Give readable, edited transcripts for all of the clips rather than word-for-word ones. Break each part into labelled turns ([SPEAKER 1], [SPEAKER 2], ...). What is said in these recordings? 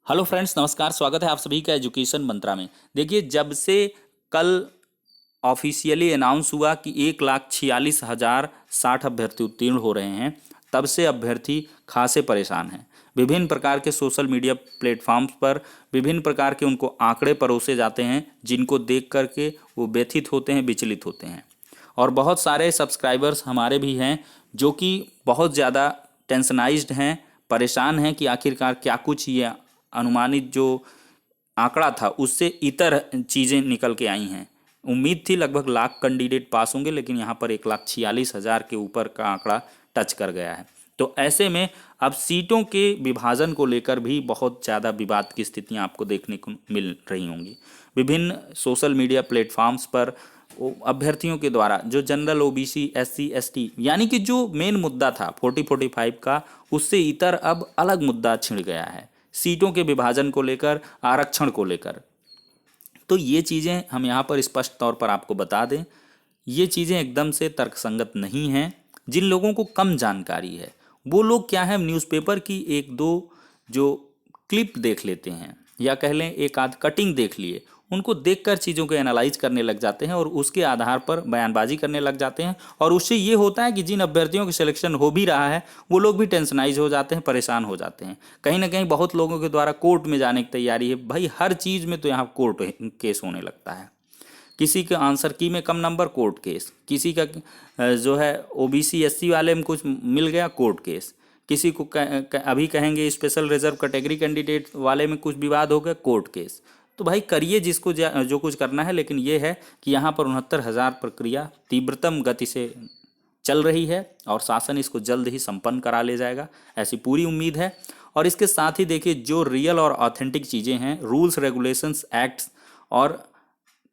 [SPEAKER 1] Hello friends, नमस्कार। स्वागत है आप सभी का एजुकेशन मंत्रा में। देखिए, जब से कल ऑफिशियली अनाउंस हुआ कि 1,46,060 अभ्यर्थी उत्तीर्ण हो रहे हैं, तब से अभ्यर्थी खासे परेशान हैं। विभिन्न प्रकार के सोशल मीडिया प्लेटफॉर्म्स पर विभिन्न प्रकार के उनको आंकड़े परोसे जाते हैं, जिनको देख करके वो व्यथित होते हैं, विचलित होते हैं। और बहुत सारे सब्सक्राइबर्स हमारे भी हैं जो कि बहुत ज़्यादा टेंशनाइज्ड हैं, परेशान हैं कि आखिरकार क्या कुछ ये अनुमानित जो आंकड़ा था उससे इतर चीज़ें निकल के आई हैं। उम्मीद थी लगभग लाख कैंडिडेट पास होंगे, लेकिन यहाँ पर 1,46,000 के ऊपर का आंकड़ा टच कर गया है। तो ऐसे में अब सीटों के विभाजन को लेकर भी बहुत ज़्यादा विवाद की स्थितियाँ आपको देखने को मिल रही होंगी। विभिन्न सोशल मीडिया प्लेटफॉर्म्स पर अभ्यर्थियों के द्वारा जो जनरल, ओबीसी, एससी, एसटी, यानी कि जो मेन मुद्दा था 40-45 का, उससे इतर अब अलग मुद्दा छिड़ गया है, सीटों के विभाजन को लेकर, आरक्षण को लेकर। तो ये चीज़ें हम यहाँ पर स्पष्ट तौर पर आपको बता दें, ये चीज़ें एकदम से तर्कसंगत नहीं हैं। जिन लोगों को कम जानकारी है वो लोग क्या है, न्यूज़पेपर की एक दो जो क्लिप देख लेते हैं, या कह लें एक आध कटिंग देख लिए, उनको देखकर चीज़ों को एनालाइज करने लग जाते हैं और उसके आधार पर बयानबाजी करने लग जाते हैं। और उससे ये होता है कि जिन अभ्यर्थियों की सिलेक्शन हो भी रहा है वो लोग भी टेंशनाइज हो जाते हैं, परेशान हो जाते हैं। कहीं ना कहीं बहुत लोगों के द्वारा कोर्ट में जाने की तैयारी है। भाई, हर चीज़ में तो यहाँ कोर्ट केस होने लगता है। किसी के आंसर की में कम नंबर, कोर्ट केस। किसी का जो है ओबीसी एससी वाले में कुछ मिल गया, कोर्ट केस। किसी को अभी कहेंगे स्पेशल रिजर्व कैटेगरी कैंडिडेट वाले में कुछ विवाद हो गया, कोर्ट केस। तो भाई करिए जिसको जो कुछ करना है, लेकिन ये है कि यहाँ पर 69,000 प्रक्रिया तीव्रतम गति से चल रही है और शासन इसको जल्द ही संपन्न करा ले जाएगा, ऐसी पूरी उम्मीद है। और इसके साथ ही देखिए, जो रियल और ऑथेंटिक चीज़ें हैं, रूल्स, रेगुलेशंस, एक्ट्स और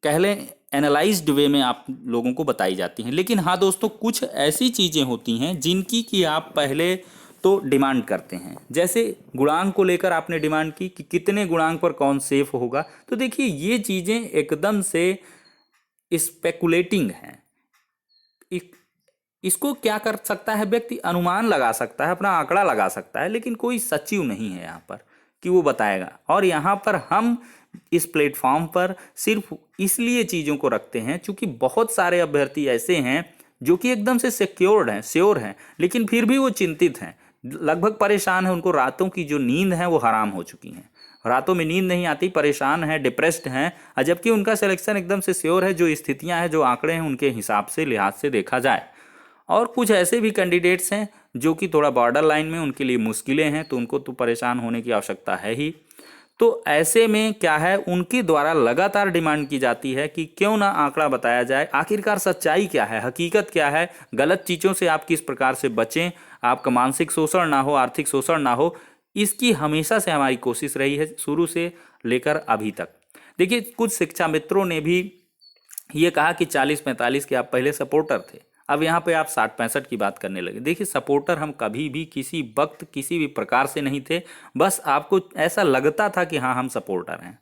[SPEAKER 1] कह लें एनालाइज्ड वे में आप लोगों को बताई जाती हैं। लेकिन हाँ दोस्तों, कुछ ऐसी चीज़ें होती हैं जिनकी कि आप पहले तो डिमांड करते हैं। जैसे गुणांक को लेकर आपने डिमांड की कि कितने गुणांक पर कौन सेफ होगा। तो देखिए, ये चीज़ें एकदम से स्पेकुलेटिंग हैं। इसको क्या कर सकता है व्यक्ति, अनुमान लगा सकता है, अपना आंकड़ा लगा सकता है, लेकिन कोई सचिव नहीं है यहाँ पर कि वो बताएगा। और यहाँ पर हम इस प्लेटफॉर्म पर सिर्फ इसलिए चीज़ों को रखते हैं क्योंकि बहुत सारे अभ्यर्थी ऐसे हैं जो कि एकदम से सिक्योर्ड हैं, श्योर हैं, लेकिन फिर भी वो चिंतित हैं, लगभग परेशान हैं। उनको रातों की जो नींद है वो हराम हो चुकी हैं, रातों में नींद नहीं आती, परेशान हैं, डिप्रेस्ड हैं, जबकि उनका सिलेक्शन एकदम से श्योर है। जो स्थितियां हैं, जो आंकड़े हैं, उनके हिसाब से, लिहाज से देखा जाए। और कुछ ऐसे भी कैंडिडेट्स हैं जो कि थोड़ा बॉर्डर लाइन में, उनके लिए मुश्किलें हैं, तो उनको तो परेशान होने की आवश्यकता है ही। तो ऐसे में क्या है, उनके द्वारा लगातार डिमांड की जाती है कि क्यों ना आंकड़ा बताया जाए, आखिरकार सच्चाई क्या है, हकीकत क्या है, गलत चीज़ों से आप किस प्रकार से बचें, आपका मानसिक शोषण ना हो, आर्थिक शोषण ना हो। इसकी हमेशा से हमारी कोशिश रही है, शुरू से लेकर अभी तक। देखिए, कुछ शिक्षा मित्रों ने भी ये कहा कि 40-45 के आप पहले सपोर्टर थे, अब यहाँ पे आप 60-65 की बात करने लगे। देखिए, सपोर्टर हम कभी भी किसी वक्त किसी भी प्रकार से नहीं थे, बस आपको ऐसा लगता था कि हाँ हम सपोर्टर हैं।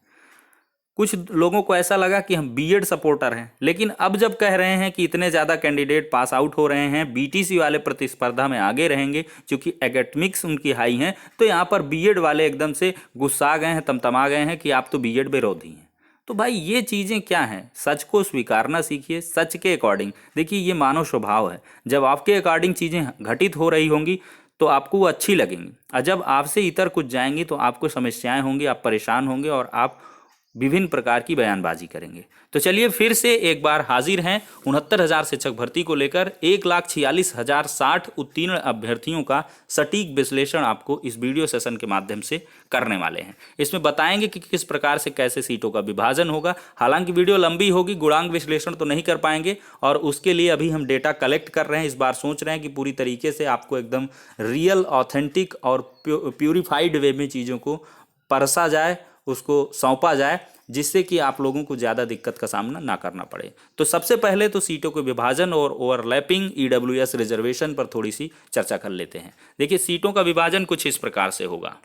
[SPEAKER 1] कुछ लोगों को ऐसा लगा कि हम बीएड सपोर्टर हैं, लेकिन अब जब कह रहे हैं कि इतने ज़्यादा कैंडिडेट पास आउट हो रहे हैं, बीटीसी वाले प्रतिस्पर्धा में आगे रहेंगे क्योंकि एकेडमिक्स उनकी हाई हैं, तो यहाँ पर बीएड वाले एकदम से गुस्सा गए हैं, तमतमा गए हैं कि आप तो बीएड विरोधी हैं। तो भाई ये चीज़ें क्या हैं, सच को स्वीकारना सीखिए, सच के अकॉर्डिंग। देखिए, ये मानव स्वभाव है, जब आपके अकॉर्डिंग चीज़ें घटित हो रही होंगी तो आपको वो अच्छी लगेंगी, और जब आपसे इतर कुछ जाएंगी तो आपको समस्याएं होंगी, आप परेशान होंगे और आप विभिन्न प्रकार की बयानबाजी करेंगे। तो चलिए फिर से एक बार हाजिर हैं 69,000 शिक्षक भर्ती को लेकर 1,46,060 उत्तीर्ण अभ्यर्थियों का सटीक विश्लेषण आपको इस वीडियो सेशन के माध्यम से करने वाले हैं। इसमें बताएंगे कि किस प्रकार से कैसे सीटों का विभाजन होगा। हालांकि वीडियो लंबी होगी, गुणांक विश्लेषण तो नहीं कर पाएंगे, और उसके लिए अभी हम डेटा कलेक्ट कर रहे हैं। इस बार सोच रहे हैं कि पूरी तरीके से आपको एकदम रियल, ऑथेंटिक और प्यूरिफाइड वे में चीज़ों को परसा जाए, उसको सौंपा जाए, जिससे कि आप लोगों को ज़्यादा दिक्कत का सामना ना करना पड़े। तो सबसे पहले तो सीटों के विभाजन और ओवरलैपिंग ईडब्ल्यूएस रिजर्वेशन पर थोड़ी सी चर्चा कर लेते हैं। देखिए, सीटों का विभाजन कुछ इस प्रकार से होगा।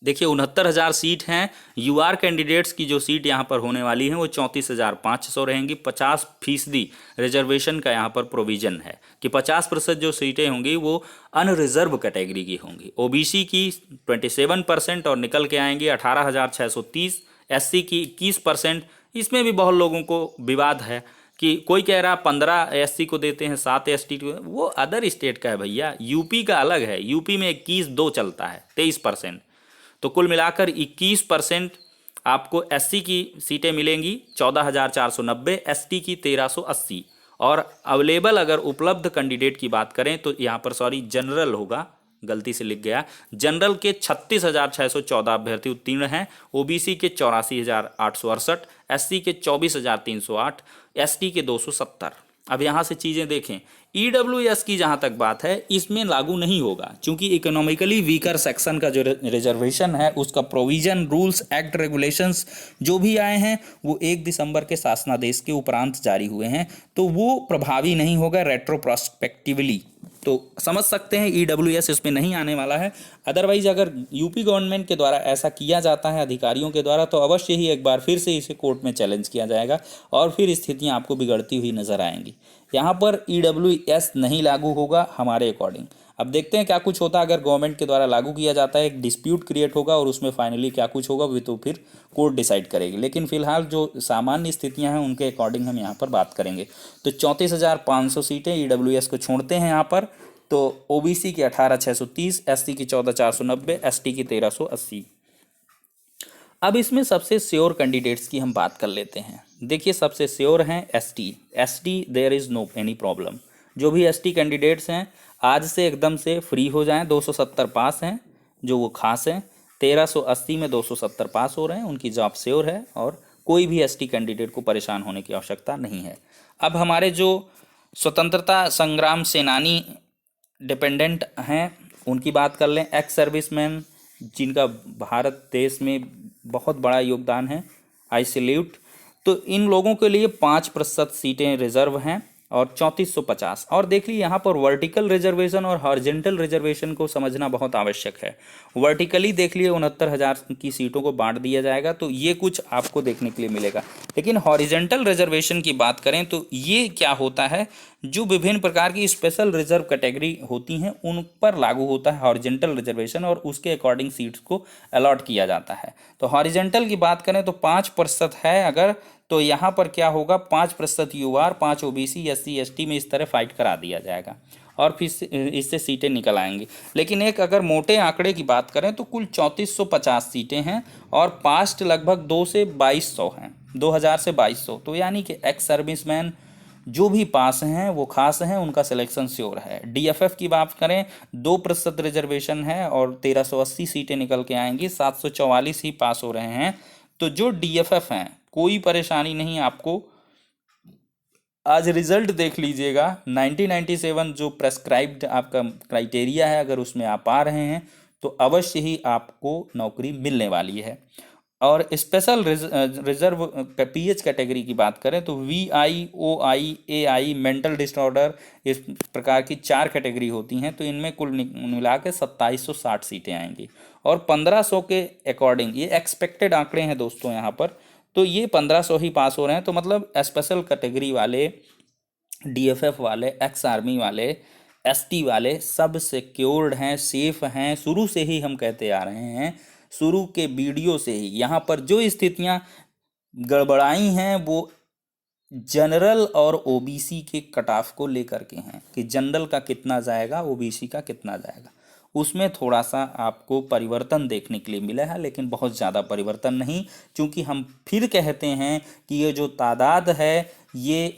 [SPEAKER 1] देखिए 69,000 सीट हैं। यूआर कैंडिडेट्स की जो सीट यहाँ पर होने वाली है वो 34,500 रहेंगी। 50% रिजर्वेशन का यहाँ पर प्रोविजन है कि 50% जो सीटें होंगी वो अनरिजर्व कैटेगरी की होंगी। ओबीसी की 27% और निकल के आएंगी 18,630। एससी की 21%। इसमें भी बहुत लोगों को विवाद है कि कोई कह रहा 15 एससी को देते हैं, 7 एसटी को। वो अदर स्टेट का है भैया, यूपी का अलग है। यूपी में 21-2 चलता है, 23%। तो कुल मिलाकर 21% आपको एससी की सीटें मिलेंगी 14,490, एसटी की 1,380। और अवेलेबल अगर उपलब्ध कैंडिडेट की बात करें तो यहाँ पर सॉरी जनरल होगा, गलती से लिख गया। जनरल के 36,614 अभ्यर्थी उत्तीर्ण हैं। ओबीसी के 84,868, एससी के 24,308, एसटी के 270। अब यहाँ से चीज़ें देखें, ईडब्ल्यूएस की जहाँ तक बात है इसमें लागू नहीं होगा, क्योंकि इकोनॉमिकली वीकर सेक्शन का जो रिजर्वेशन है उसका प्रोविजन, रूल्स, एक्ट, रेगुलेशंस जो भी आए हैं वो 1 दिसंबर के शासनादेश के उपरांत जारी हुए हैं, तो वो प्रभावी नहीं होगा रेट्रोप्रोस्पेक्टिवली। तो समझ सकते हैं ईडब्ल्यूएस इसमें नहीं आने वाला है। अदरवाइज अगर यूपी गवर्नमेंट के द्वारा ऐसा किया जाता है अधिकारियों के द्वारा तो अवश्य ही एक बार फिर से इसे कोर्ट में चैलेंज किया जाएगा और फिर स्थितियां आपको बिगड़ती हुई नजर आएंगी। यहाँ पर ईडब्ल्यूएस नहीं लागू होगा हमारे अकॉर्डिंग। अब देखते हैं क्या कुछ होता है। अगर गवर्नमेंट के द्वारा लागू किया जाता है, एक डिस्प्यूट क्रिएट होगा और उसमें फाइनली क्या कुछ होगा वो तो फिर कोर्ट डिसाइड करेगी। लेकिन फिलहाल जो सामान्य स्थितियां हैं उनके अकॉर्डिंग हम यहाँ पर बात करेंगे। तो 34,500 सीटें ईडब्ल्यूएस को छोड़ते हैं यहाँ पर। तो ओबीसी की 18,630, एससी की 14,490, एसटी की 1,380। अब इसमें सबसे श्योर कैंडिडेट्स की हम बात कर लेते हैं। देखिए सबसे श्योर हैं ST there is no any problem. जो भी एसटी कैंडिडेट्स हैं आज से एकदम से फ्री हो जाएं। 270 पास हैं जो वो खास हैं, 1,380 में 270 पास हो रहे हैं, उनकी जॉब श्योर है और कोई भी एसटी कैंडिडेट को परेशान होने की आवश्यकता नहीं है। अब हमारे जो स्वतंत्रता संग्राम सेनानी डिपेंडेंट हैं उनकी बात कर लें। एक्स सर्विसमैन जिनका भारत देश में बहुत बड़ा योगदान है, आई सैल्यूट। तो इन लोगों के लिए 5% सीटें रिजर्व हैं और 3450। और देख लीजिए यहाँ पर वर्टिकल रिजर्वेशन और हॉरिजेंटल रिजर्वेशन को समझना बहुत आवश्यक है। वर्टिकली देख लिए 69,000 की सीटों को बांट दिया जाएगा, तो ये कुछ आपको देखने के लिए मिलेगा। लेकिन हॉरिजेंटल रिजर्वेशन की बात करें तो ये क्या होता है, जो विभिन्न प्रकार की स्पेशल रिजर्व कैटेगरी होती हैं उन पर लागू होता है हॉरिजेंटल रिजर्वेशन और उसके अकॉर्डिंग सीट्स को अलॉट किया जाता है। तो हॉरिजेंटल की बात करें तो 5% है अगर, तो यहाँ पर क्या होगा 5% यूआर, 5 ओबीसी, एससी, एसटी में इस तरह फाइट करा दिया जाएगा और फिर इससे सीटें निकल आएंगी। लेकिन एक अगर मोटे आंकड़े की बात करें तो कुल 3450 सीटें हैं और पास्ट लगभग 2 से 2200 हैं, 2000 से 2200। तो यानी कि एक्स सर्विसमैन जो भी पास हैं वो खास हैं, उनका सिलेक्शन श्योर है। डीएफएफ की बात करें 2% रिजर्वेशन है और 1380 सीटें निकल के आएंगी, 744 ही पास हो रहे हैं। तो जो डीएफएफ हैं कोई परेशानी नहीं आपको। आज रिजल्ट देख लीजिएगा, 1997 जो प्रेस्क्राइब्ड आपका क्राइटेरिया है अगर उसमें आप आ रहे हैं तो अवश्य ही आपको नौकरी मिलने वाली है। और स्पेशल रिजर्व पीएच कैटेगरी की बात करें तो VI, OI, AI, mental disorder, इस प्रकार की 4 कैटेगरी होती हैं। तो इनमें कुल मिला के 2760 सीटें आएंगी और 1500 के अकॉर्डिंग, ये एक्सपेक्टेड आंकड़े हैं दोस्तों यहाँ पर, तो ये 1500 ही पास हो रहे हैं। तो मतलब स्पेशल कैटेगरी वाले, डीएफएफ वाले, एक्स आर्मी वाले, एसटी वाले सब सिक्योर्ड हैं, सेफ हैं। शुरू से ही हम कहते आ रहे हैं, शुरू के वीडियो से ही यहाँ पर जो स्थितियाँ गड़बड़ाई हैं वो जनरल और ओबीसी के कट ऑफ को लेकर के हैं कि जनरल का कितना जाएगा, ओबीसी का कितना जाएगा। उसमें थोड़ा सा आपको परिवर्तन देखने के लिए मिला है, लेकिन बहुत ज़्यादा परिवर्तन नहीं, क्योंकि हम फिर कहते हैं कि ये जो तादाद है ये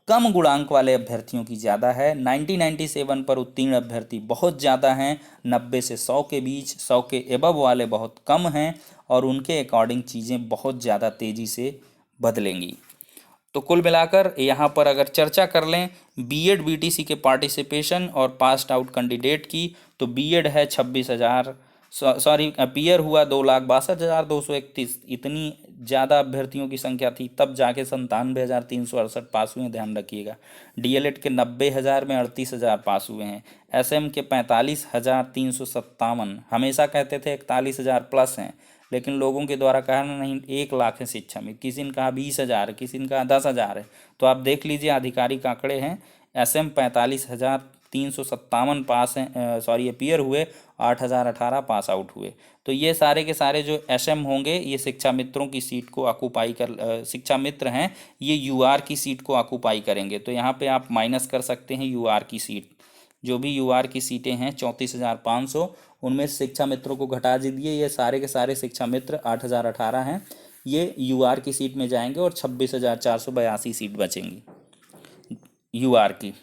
[SPEAKER 1] कम गुणांक वाले अभ्यर्थियों की ज़्यादा है। 1997 पर उत्तीर्ण अभ्यर्थी बहुत ज़्यादा हैं, 90 से 100 के बीच, 100 के एबव वाले बहुत कम हैं और उनके अकॉर्डिंग चीज़ें बहुत ज़्यादा तेज़ी से बदलेंगी। तो कुल मिलाकर यहाँ पर अगर चर्चा कर लें बीएड बीटीसी के पार्टिसिपेशन और पास्ड आउट कैंडिडेट की, तो बीएड है 26,000, सॉरी पीयर हुआ 2,62,231, इतनी ज़्यादा अभ्यर्थियों की संख्या थी तब जाके 97,368 पास हुए हैं, ध्यान रखिएगा। डीएलएड के 90,000 में 38,000 पास हुए हैं। एसएम के 45,357, हमेशा कहते थे 41,000 प्लस हैं, लेकिन लोगों के द्वारा कहा नहीं 1 लाख है शिक्षा में, किसी ने कहा 20,000, किसी ने कहा 10,000 है। तो आप देख लीजिए आधिकारिक आंकड़े हैं, एसएम 45,357 पास हैं, सॉरी अपियर हुए, 8,018 पास आउट हुए। तो ये सारे के सारे जो एसएम होंगे ये शिक्षा मित्रों की सीट को ऑक्यूपाई कर, शिक्षा मित्र हैं ये यूआर की सीट को ऑक्यूपाई करेंगे। तो यहाँ पे आप माइनस कर सकते हैं यूआर की सीट, जो भी यूआर की सीटें हैं 34,500, उनमें शिक्षा मित्रों को घटा दीजिए, ये सारे के सारे शिक्षा मित्र 8,018 हैं, ये यूआर की सीट में जाएंगे और 26,482 सीट बचेंगी यूआर की।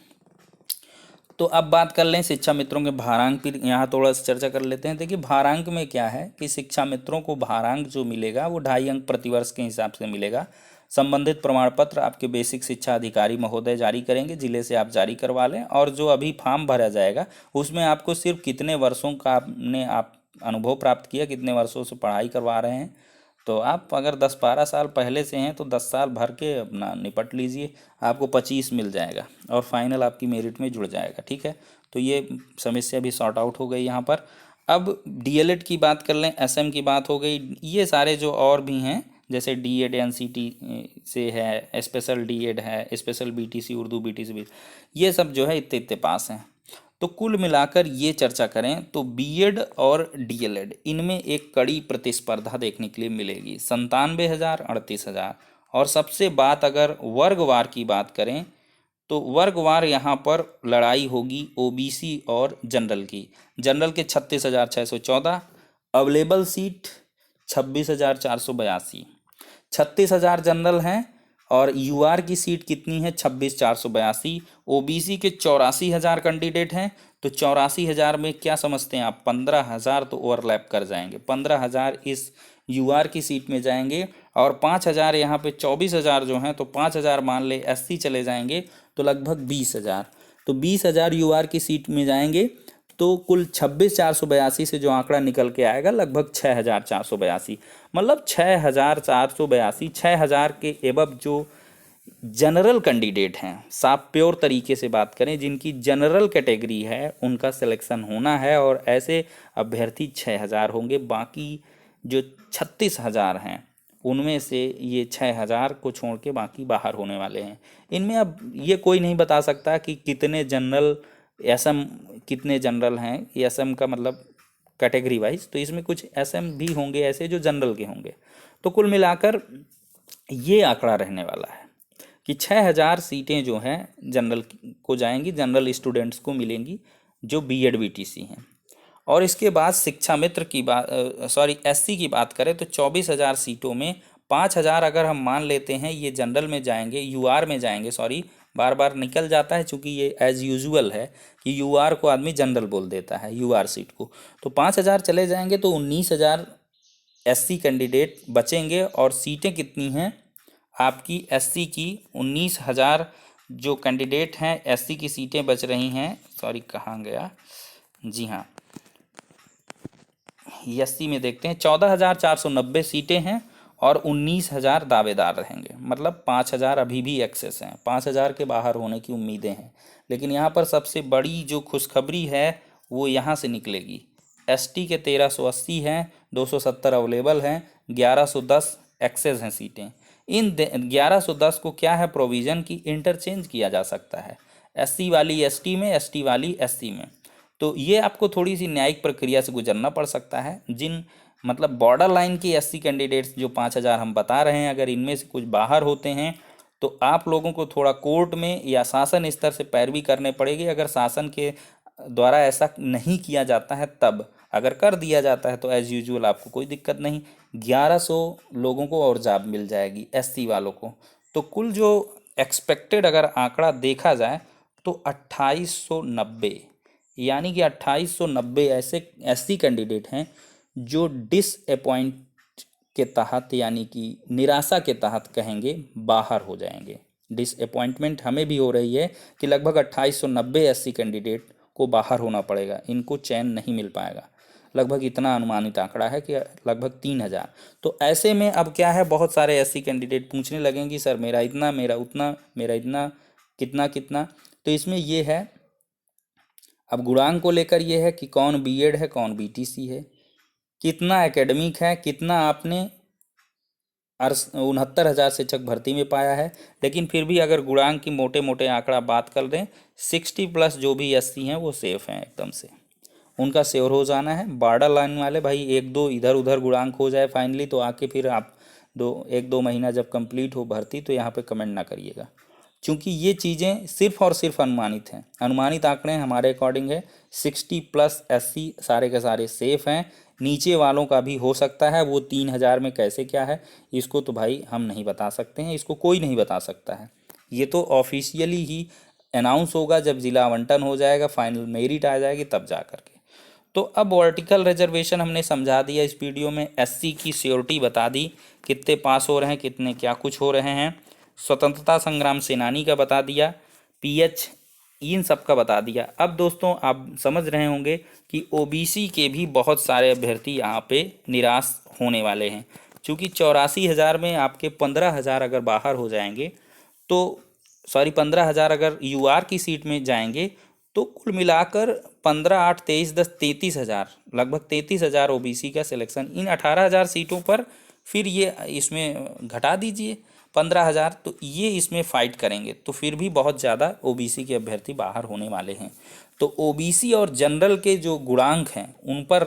[SPEAKER 1] तो अब बात कर लें शिक्षा मित्रों के भारांक की, यहाँ थोड़ा सा चर्चा कर लेते हैं। देखिए भारांक में क्या है कि शिक्षा मित्रों को भारांक जो मिलेगा वो 2.5 अंक प्रतिवर्ष के हिसाब से मिलेगा। संबंधित प्रमाण पत्र आपके बेसिक शिक्षा अधिकारी महोदय जारी करेंगे, जिले से आप जारी करवा लें। और जो अभी फॉर्म भरा जाएगा उसमें आपको सिर्फ कितने वर्षों का आप अनुभव प्राप्त किया, कितने वर्षों से पढ़ाई करवा रहे हैं, तो आप अगर 10-12 साल पहले से हैं तो 10 साल भर के अपना निपट लीजिए, आपको 25 मिल जाएगा और फाइनल आपकी मेरिट में जुड़ जाएगा। ठीक है, तो ये समस्या भी सॉर्ट आउट हो गई यहाँ पर। अब डीएलएड की बात कर लें, एसएम की बात हो गई, ये सारे जो और भी हैं जैसे डीएड एनसीटी से है, स्पेशल डीएड है, स्पेशल बीटीसी उर्दू बीटीसी, ये सब जो है इतने इतने पास हैं। तो कुल मिलाकर ये चर्चा करें तो बीएड और डीएलएड इनमें एक कड़ी प्रतिस्पर्धा देखने के लिए मिलेगी, 97,000, 38,000। और सबसे बात अगर वर्गवार की बात करें तो वर्गवार यहाँ पर लड़ाई होगी ओबीसी और जनरल की। जनरल के 36,614, अवेलेबल सीट 26,482, 36,000 जनरल हैं और यूआर की सीट कितनी है 26,482। ओबीसी के 84,000 कैंडिडेट हैं, तो 84,000 में क्या समझते हैं आप, 15,000 तो ओवरलैप कर जाएंगे, 15,000 इस यूआर की सीट में जाएंगे और 5,000 यहाँ पे 24,000 जो हैं, तो 5,000 मान ले एससी चले जाएंगे तो लगभग 20,000, तो 20,000 यूआर की सीट में जाएंगे। तो कुल 26,482 से जो आंकड़ा निकल के आएगा लगभग 6,482, मतलब 6,482, 6,000 के एबव जो जनरल कैंडिडेट हैं, साफ प्योर तरीके से बात करें जिनकी जनरल कैटेगरी है उनका सिलेक्शन होना है और ऐसे अभ्यर्थी 6,000 होंगे। बाकी जो 36,000 हैं उनमें से ये 6,000 को छोड़ के बाकी बाहर होने वाले हैं। इनमें अब ये कोई नहीं बता सकता कि कितने जनरल एसएम, कितने जनरल हैं, एसएम का मतलब कैटेगरी वाइज, तो इसमें कुछ एसएम भी होंगे ऐसे जो जनरल के होंगे। तो कुल मिलाकर ये आंकड़ा रहने वाला है कि 6,000 सीटें जो हैं जनरल को जाएंगी, जनरल स्टूडेंट्स को मिलेंगी जो बीएड बीटीसी हैं। और इसके बाद शिक्षा मित्र की बात, सॉरी एससी की बात करें तो 24,000 सीटों में 5,000 अगर हम मान लेते हैं ये जनरल में जाएंगे, यूआर में जाएंगे, सॉरी बार बार निकल जाता है चूँकि ये एज यूजुअल है कि यूआर को आदमी जनरल बोल देता है यूआर सीट को, तो 5,000 चले जाएंगे तो 19,000 एससी कैंडिडेट बचेंगे। और सीटें कितनी हैं आपकी एससी की, 19,000 जो कैंडिडेट हैं एससी की सीटें बच रही हैं, सॉरी कहाँ गया, जी हाँ एससी में देखते हैं 14,490 सीटें हैं और 19,000 दावेदार रहेंगे, मतलब 5,000 अभी भी एक्सेस हैं, 5,000 के बाहर होने की उम्मीदें हैं। लेकिन यहाँ पर सबसे बड़ी जो खुशखबरी है वो यहाँ से निकलेगी, एसटी के 1,380 हैं, 270 अवेलेबल हैं, 1,110 एक्सेस हैं सीटें। इन 1,110 को क्या है प्रोविज़न की इंटरचेंज किया जा सकता है, एससी वाली एसटी में, एसटी वाली एससी में। तो ये आपको थोड़ी सी न्यायिक प्रक्रिया से गुजरना पड़ सकता है। जिन मतलब बॉर्डर लाइन की एससी कैंडिडेट्स जो 5,000 हम बता रहे हैं, अगर इनमें से कुछ बाहर होते हैं तो आप लोगों को थोड़ा कोर्ट में या शासन स्तर से पैरवी करने पड़ेगी। अगर शासन के द्वारा ऐसा नहीं किया जाता है तब, अगर कर दिया जाता है तो एज़ यूजुअल आपको कोई दिक्कत नहीं, 1,100 लोगों को और जॉब मिल जाएगी एससी वालों को। तो कुल जो एक्सपेक्टेड अगर आंकड़ा देखा जाए तो 2,890, यानी कि 2,890 ऐसे एससी कैंडिडेट हैं जो डिसअपॉइंट के तहत, यानी कि निराशा के तहत कहेंगे, बाहर हो जाएंगे। डिसअपॉइंटमेंट हमें भी हो रही है कि लगभग 2,890 एससी कैंडिडेट को बाहर होना पड़ेगा, इनको चैन नहीं मिल पाएगा। लगभग इतना अनुमानित आंकड़ा है कि लगभग 3000। तो ऐसे में अब क्या है, बहुत सारे एससी कैंडिडेट पूछने लगेंगे सर मेरा इतना, मेरा उतना, मेरा इतना, कितना कितना। तो इसमें ये है, अब गुणांक को लेकर ये है कि कौन बीएड है, कौन बीटीसी है, कितना एकेडमिक है, कितना आपने 69,000 शिक्षक भर्ती में पाया है। लेकिन फिर भी अगर गुणांक की मोटे मोटे आंकड़ा बात कर दें, 60+ जो भी एससी हैं वो सेफ हैं एकदम से, उनका श्योर हो जाना है। बॉर्डर लाइन वाले भाई 1-2 इधर उधर गुणांक हो जाए फाइनली, तो आके फिर आप 1-2 महीना जब कंप्लीट हो भर्ती तो यहाँ पे कमेंट ना करिएगा, क्योंकि ये चीज़ें सिर्फ और सिर्फ अनुमानित हैं। अनुमानित आंकड़े हमारे अकॉर्डिंग है 60+ एससी सारे के सारे सेफ हैं। नीचे वालों का भी हो सकता है, वो 3000 में कैसे क्या है इसको तो भाई हम नहीं बता सकते हैं, इसको कोई नहीं बता सकता है। ये तो ऑफिशियली ही अनाउंस होगा जब जिला आवंटन हो जाएगा, फाइनल मेरिट आ जाएगी तब जा करके। तो अब वर्टिकल रिजर्वेशन हमने समझा दिया इस वीडियो में, एससी की श्योरिटी बता दी, कितने पास हो रहे हैं, कितने क्या कुछ हो रहे हैं, स्वतंत्रता संग्राम सेनानी का बता दिया, पीएच इन सब का बता दिया। अब दोस्तों आप समझ रहे होंगे कि ओबीसी के भी बहुत सारे अभ्यर्थी यहाँ पे निराश होने वाले हैं, क्योंकि 84,000 में आपके 15,000 अगर बाहर हो जाएंगे तो 15,000 अगर यूआर की सीट में जाएंगे तो कुल मिलाकर 15, 8, 23, 10, 33,000, लगभग 33,000 ओबीसी का सिलेक्शन इन 18,000 सीटों पर। फिर ये इसमें घटा दीजिए 15,000, तो ये इसमें फाइट करेंगे, तो फिर भी बहुत ज़्यादा ओबीसी के अभ्यर्थी बाहर होने वाले हैं। तो ओबीसी और जनरल के जो गुणांक हैं उन पर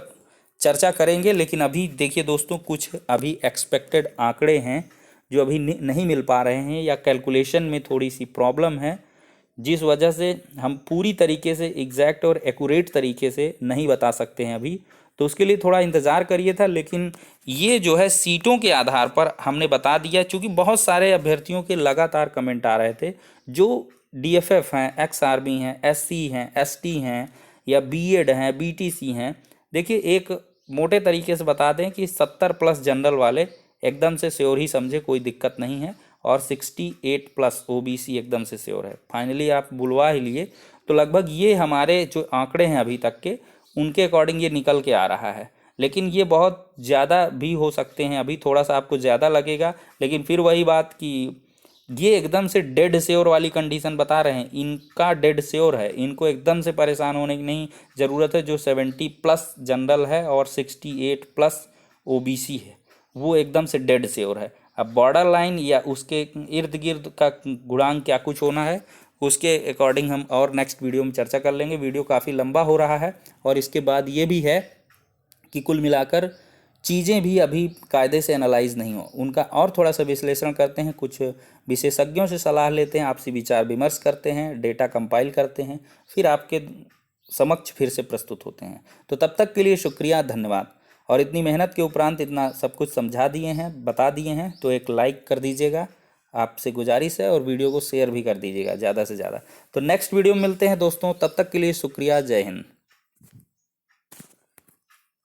[SPEAKER 1] चर्चा करेंगे। लेकिन अभी देखिए दोस्तों, कुछ अभी एक्सपेक्टेड आंकड़े हैं जो अभी नहीं मिल पा रहे हैं, या कैलकुलेशन में थोड़ी सी प्रॉब्लम है, जिस वजह से हम पूरी तरीके से एग्जैक्ट और एक्यूरेट तरीके से नहीं बता सकते हैं अभी। तो उसके लिए थोड़ा इंतज़ार करिए था। लेकिन ये जो है सीटों के आधार पर हमने बता दिया, क्योंकि बहुत सारे अभ्यर्थियों के लगातार कमेंट आ रहे थे जो डीएफएफ हैं, एक्स आर्मी हैं, एससी हैं, एसटी हैं, या बीएड हैं, बीटीसी हैं। देखिए एक मोटे तरीके से बता दें कि 70+ जनरल वाले एकदम से श्योर ही समझे, कोई दिक्कत नहीं है, और 68+ ओबीसी एकदम से श्योर है। फाइनली आप बुलवा ही लिए, तो लगभग ये हमारे जो आंकड़े हैं अभी तक के उनके अकॉर्डिंग ये निकल के आ रहा है। लेकिन ये बहुत ज़्यादा भी हो सकते हैं, अभी थोड़ा सा आपको ज़्यादा लगेगा, लेकिन फिर वही बात कि ये एकदम से डेड श्योर वाली कंडीशन बता रहे हैं, इनका डेड श्योर है, इनको एकदम से परेशान होने की नहीं ज़रूरत है। जो 70+ जनरल है और 68+ ओबीसी है वो एकदम से डेड श्योर है। अब बॉर्डर लाइन या उसके इर्द गिर्द का गुणांक क्या कुछ होना है उसके अकॉर्डिंग हम और नेक्स्ट वीडियो में चर्चा कर लेंगे। वीडियो काफ़ी लंबा हो रहा है, और इसके बाद ये भी है कि कुल मिलाकर चीज़ें भी अभी कायदे से एनालाइज नहीं हो, उनका और थोड़ा सा विश्लेषण करते हैं, कुछ विशेषज्ञों से सलाह लेते हैं, आपसी विचार विमर्श करते हैं, डेटा कंपाइल करते हैं, फिर आपके समक्ष फिर से प्रस्तुत होते हैं। तो तब तक के लिए शुक्रिया, धन्यवाद। और इतनी मेहनत के उपरांत इतना सब कुछ समझा दिए हैं, बता दिए हैं, तो एक लाइक कर दीजिएगा, आपसे गुजारिश है, और वीडियो को शेयर भी कर दीजिएगा ज़्यादा से ज़्यादा। तो नेक्स्ट वीडियो में मिलते हैं दोस्तों, तब तक के लिए शुक्रिया, जय हिंद।